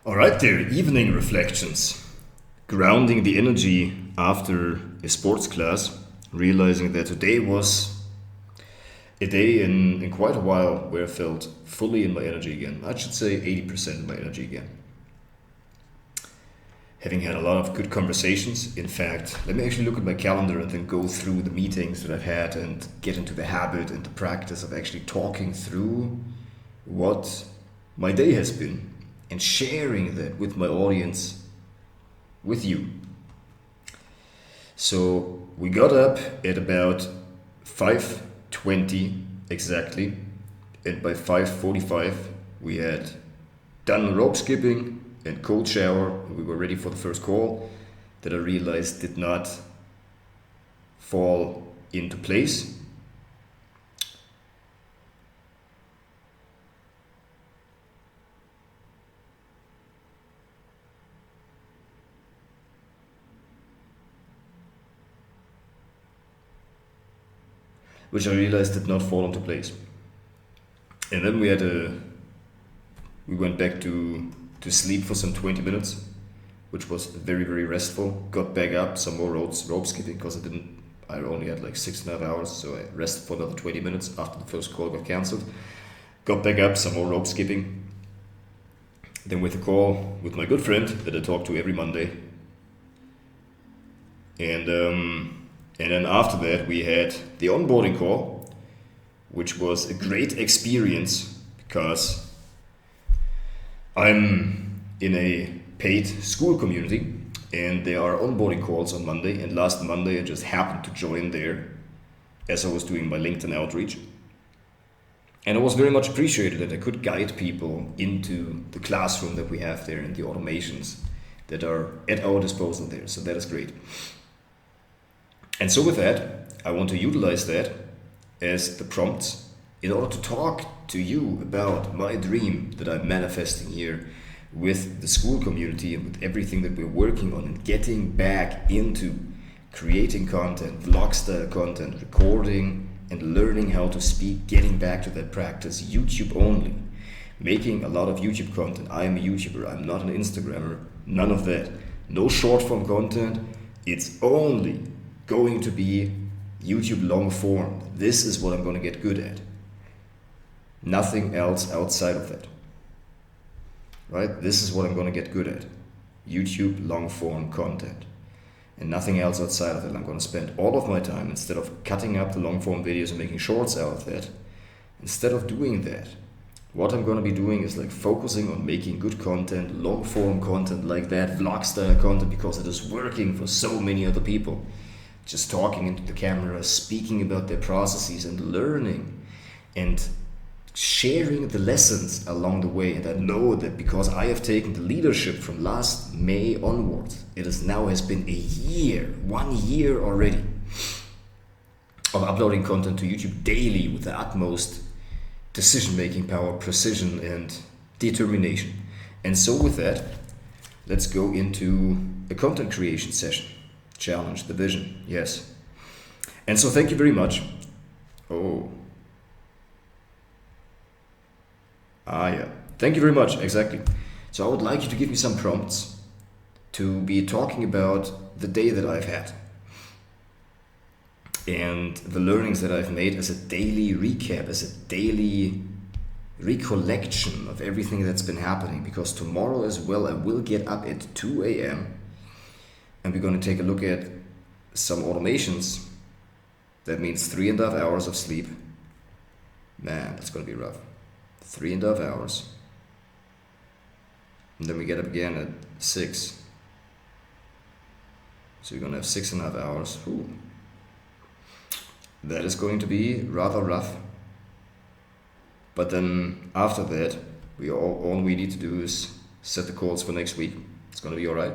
All right, there, evening reflections. Grounding the energy after a sports class, realizing that today was a day in quite a while where I felt fully in my energy again. I should say 80% of my energy again. Having had a lot of good conversations. In fact, let me actually look at my calendar and then go through the meetings that I've had and get into the habit and the practice of actually talking through what my day has been and sharing that with my audience, with you. So we got up at about 5:20 exactly, and by 5:45 we had done rope skipping and cold shower, and we were ready for the first call that I realized did not fall into place. Which I realized did not fall into place. And then we went back to sleep for some 20 minutes, which was very, very restful. Got back up, some more rope skipping because I only had like 6.5 hours, so I rested for another 20 minutes after the first call got cancelled. Got back up, some more rope skipping. Then with a call with my good friend that I talk to every Monday. And then after that, we had the onboarding call, which was a great experience because I'm in a paid school community and there are onboarding calls on Monday. And last Monday, I just happened to join there as I was doing my LinkedIn outreach. And it was very much appreciated that I could guide people into the classroom that we have there and the automations that are at our disposal there. So that is great. And so with that, I want to utilize that as the prompts in order to talk to you about my dream that I'm manifesting here with the school community and with everything that we're working on and getting back into creating content, vlog style content, recording and learning how to speak, getting back to that practice, YouTube only, making a lot of YouTube content. I am a YouTuber, I'm not an Instagrammer, none of that. No short form content, it's only going to be YouTube long form. This is what I'm going to get good at. Nothing else outside of that. Right? This is what I'm going to get good at. YouTube long form content. And nothing else outside of that. I'm going to spend all of my time, instead of cutting up the long form videos and making shorts out of that, instead of doing that, what I'm going to be doing is like focusing on making good content, long form content like that, vlog style content, because it is working for so many other people. Just talking into the camera, speaking about their processes and learning and sharing the lessons along the way. And I know that because I have taken the leadership from last May onwards, it has been a year, 1 year already, of uploading content to YouTube daily with the utmost decision-making power, precision and determination. And so with that, let's go into a content creation session. Challenge the vision, yes. And so thank you very much. Yeah. Thank you very much, exactly. So I would like you to give me some prompts to be talking about the day that I've had and the learnings that I've made as a daily recap, as a daily recollection of everything that's been happening. Because tomorrow as well, I will get up at 2 a.m. and we're going to take a look at some automations. That means 3.5 hours of sleep. Man, that's going to be rough. 3.5 hours. And then we get up again at 6. So you're going to have 6.5 hours. Ooh. That is going to be rather rough. But then after that, all we need to do is set the calls for next week. It's going to be all right.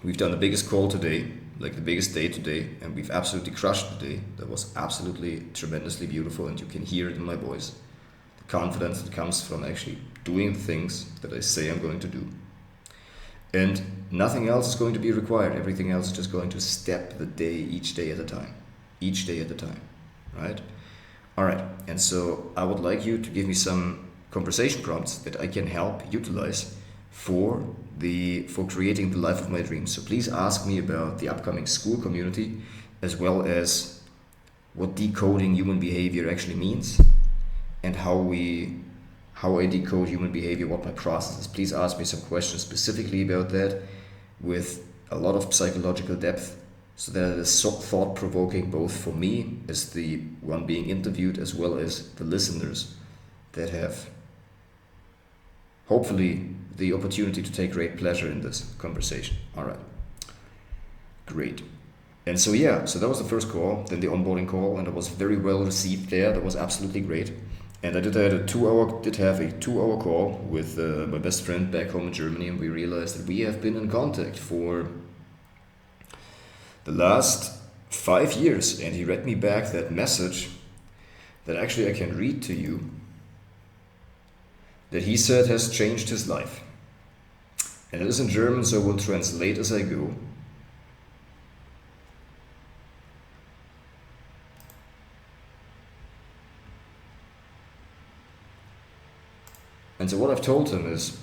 We've done the biggest call today, like the biggest day today, and we've absolutely crushed the day. That was absolutely tremendously beautiful, and you can hear it in my voice. The confidence that comes from actually doing the things that I say I'm going to do. And nothing else is going to be required. Everything else is just going to step the day, each day at a time. Each day at a time, right? All right, and so I would like you to give me some conversation prompts that I can help utilize for creating the life of my dreams. So please ask me about the upcoming school community, as well as what decoding human behavior actually means, and how I decode human behavior, what my process is. Please ask me some questions specifically about that, with a lot of psychological depth, so that it is so thought-provoking both for me as the one being interviewed, as well as the listeners that have hopefully the opportunity to take great pleasure in this conversation. All right, great. And so yeah, so that was the first call, then the onboarding call, and it was very well received there. That was absolutely great. And I did have a 2 hour call with my best friend back home in Germany, and we realized that we have been in contact for the last 5 years. And he read me back that message that actually I can read to you, that he said has changed his life. And it is in German, so I will translate as I go. And so what I've told him is,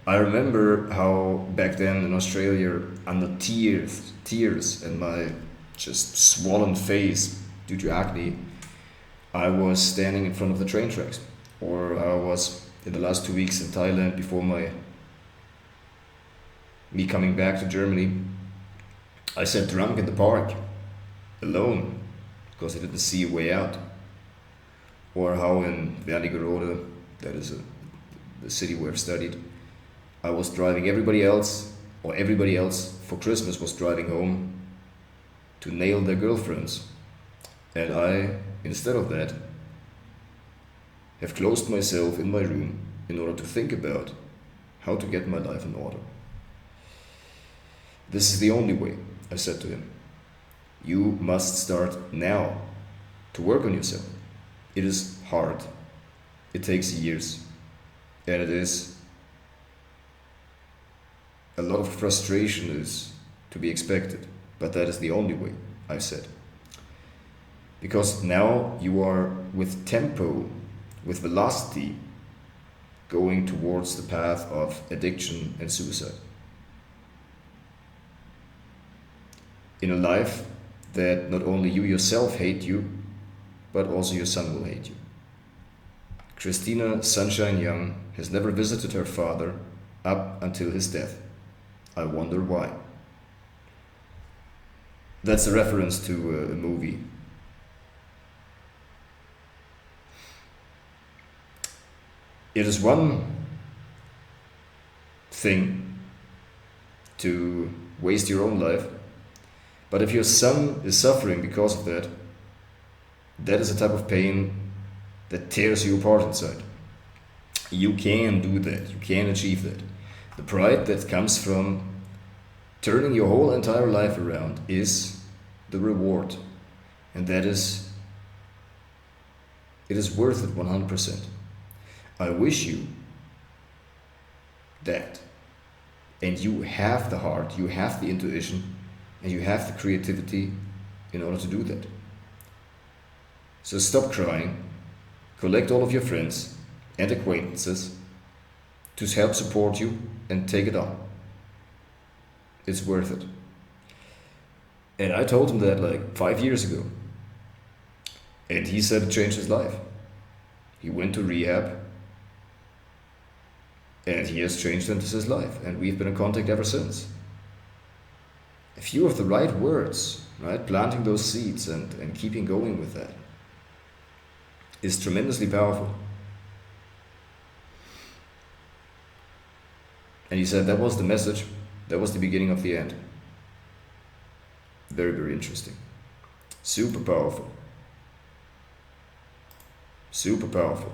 I remember how back then in Australia, under tears and my just swollen face due to acne, I was standing in front of the train tracks. Or I was in the last 2 weeks in Thailand before me coming back to Germany. I sat drunk in the park, alone, because I didn't see a way out. Or how in Wernigerode, that is the city where I've studied, I was driving everybody else for Christmas was driving home to nail their girlfriends. And I, instead of that, have closed myself in my room in order to think about how to get my life in order. This is the only way, I said to him. You must start now to work on yourself. It is hard. It takes years. And it is a lot of frustration is to be expected. But that is the only way, I said. Because now you are with tempo, with velocity, going towards the path of addiction and suicide. In a life that not only you yourself hate you, but also your son will hate you. Christina Sunshine Young has never visited her father up until his death. I wonder why. That's a reference to a movie. It is one thing to waste your own life, but if your son is suffering because of that, that is a type of pain that tears you apart inside. You can do that, you can achieve that. The pride that comes from turning your whole entire life around is the reward, and it is worth it 100%. I wish you that. And you have the heart, you have the intuition, and you have the creativity in order to do that. So stop crying, collect all of your friends and acquaintances to help support you, and take it on. It's worth it. And I told him that like 5 years ago. And he said it changed his life. He went to rehab, and he has changed into his life, and we've been in contact ever since. A few of the right words, right? Planting those seeds and keeping going with that is tremendously powerful. And he said that was the message, that was the beginning of the end. Very, very interesting. Super powerful. Super powerful.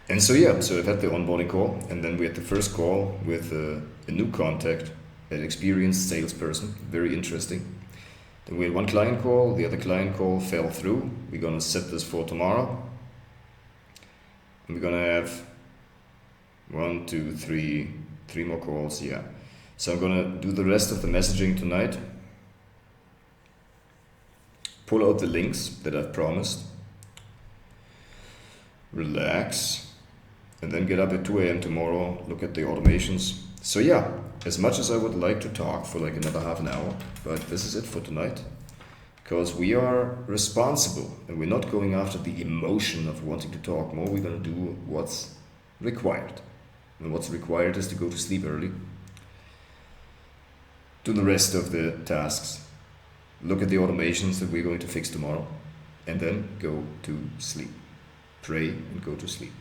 And so yeah, so I've had the onboarding call, and then we had the first call with a new contact an experienced salesperson, very interesting. Then we had one client call, the other client call fell through. We're gonna set this for tomorrow. And we're gonna have three more calls, yeah. So I'm gonna do the rest of the messaging tonight. Pull out the links that I've promised. Relax. And then get up at 2 a.m. tomorrow, look at the automations. So yeah, as much as I would like to talk for like another half an hour, but this is it for tonight. Because we are responsible and we're not going after the emotion of wanting to talk more, we're gonna do what's required. And what's required is to go to sleep early. Do the rest of the tasks. Look at the automations that we're going to fix tomorrow. And then go to sleep. Pray and go to sleep.